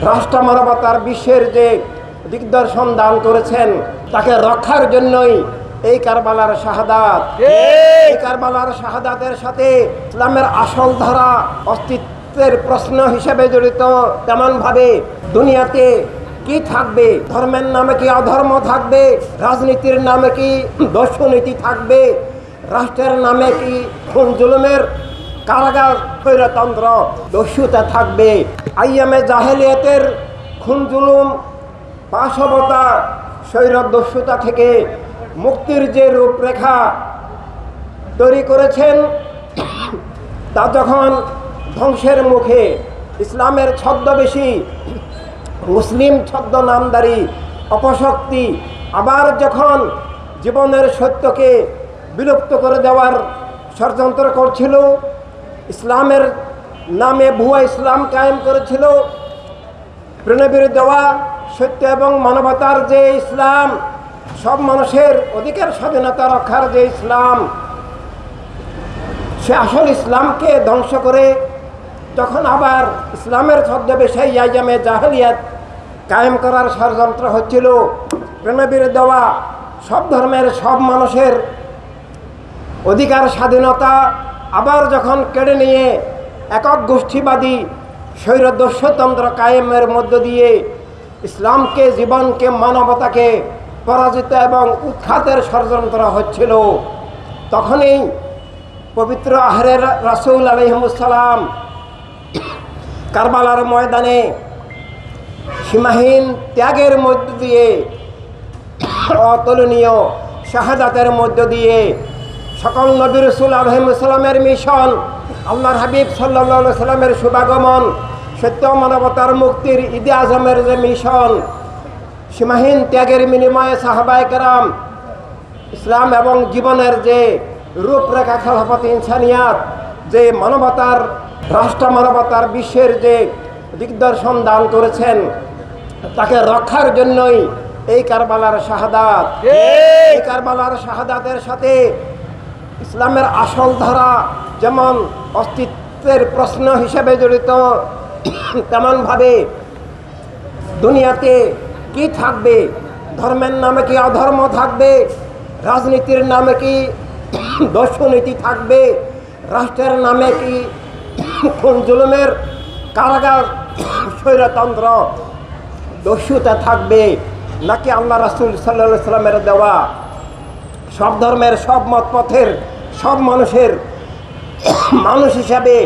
রাষ্ট্র মানবতার বিশ্বের যে দিগদর্শন দান করেছেন, তাকে রক্ষার জন্যই এই কারবালার শাহাদাত। এই কারবালার শাহাদাতের সাথে ইসলামের আসল ধারা অস্তিত্বের প্রশ্ন হিসেবে জড়িত। তেমনভাবে দুনিয়াতে কি থাকবে? ধর্মের নামে কি অধর্ম থাকবে? রাজনীতির নামে কি দস্যুনীতি থাকবে? রাষ্ট্রের নামে কি খুন জুলুমের কারাগার স্বৈরতন্ত্র দস্যুতা থাকবে? আইয়ামে জাহেলিয়াতের খুন জুলুম পাশবতা স্বৈর দস্যুতা থেকে মুক্তির যে রূপরেখা তৈরি করেছেন, তা যখন ধ্বংসের মুখে ইসলামের ছদ্মবেশী মুসলিম ছদ্ম নামদারি অপশক্তি আবার যখন জীবনের সত্যকে বিলুপ্ত করে দেওয়ার ষড়যন্ত্র করছিল, ইসলামের নামে ভুয়া ইসলাম কায়েম করেছিল, প্রণবীর দেওয়া সত্য এবং মানবতার যে ইসলাম, সব মানুষের অধিকার স্বাধীনতা রক্ষার যে ইসলাম, সে আসল ইসলামকে ধ্বংস করে যখন আবার ইসলামের ছদ্মবেশে আইয়ামে জাহেলিয়াত কায়েম করার ষড়যন্ত্র হচ্ছিল, প্রণবীর দেওয়া সব ধর্মের সব মানুষের অধিকার স্বাধীনতা আবার যখন কেড়ে নিয়ে একক গোষ্ঠীবাদী স্বৈরদস্যুতন্ত্র কায়েমের মধ্য দিয়ে ইসলামকে, জীবনকে, মানবতাকে পরাজিত এবং উৎখাতের ষড়যন্ত্র হচ্ছিল, তখনই পবিত্র আহরে রাসূল আলাইহিসসালাম কারবালার ময়দানে সীমাহীন ত্যাগের মধ্য দিয়ে, অতুলনীয় শাহাদাতের মধ্য দিয়ে সকল নবী রাসূল আলাইহিসসালামের মিশন, আল্লাহর হাবিব সাল্লাল্লাহু আলাইহি সাল্লামের শুভাগমন, সত্য মানবতার মুক্তির ঈদে আজমের যে মিশন, সীমাহীন ত্যাগের বিনিময়ে সাহাবায়ে কেরাম ইসলাম এবং জীবনের যে রূপরেখা খেলাফত ইনসানিয়াত, যে মানবতার রাষ্ট্র মানবতার বিশ্বের যে দিগদর্শন দান করেছেন, তাকে রক্ষার জন্যই এই কারবালার শাহাদাত। এই কারবালার শাহাদাতের সাথে ইসলামের আসল ধারা যেমন অস্তিত্বের প্রশ্ন হিসেবে জড়িত, তেমনভাবে দুনিয়াতে কি থাকবে? ধর্মের নামে কি অধর্ম থাকবে? রাজনীতির নামে কি দস্যুনীতি থাকবে? রাষ্ট্রের নামে কি খুন জুলুমের কারাগার স্বৈরতন্ত্র দস্যুতা থাকবে? নাকি আল্লাহ রাসূল সাল্লাল্লাহু আলাইহি সাল্লামের দেওয়া সব ধর্মের, সব মত পথের, সব মানুষের মানুষ হিসাবে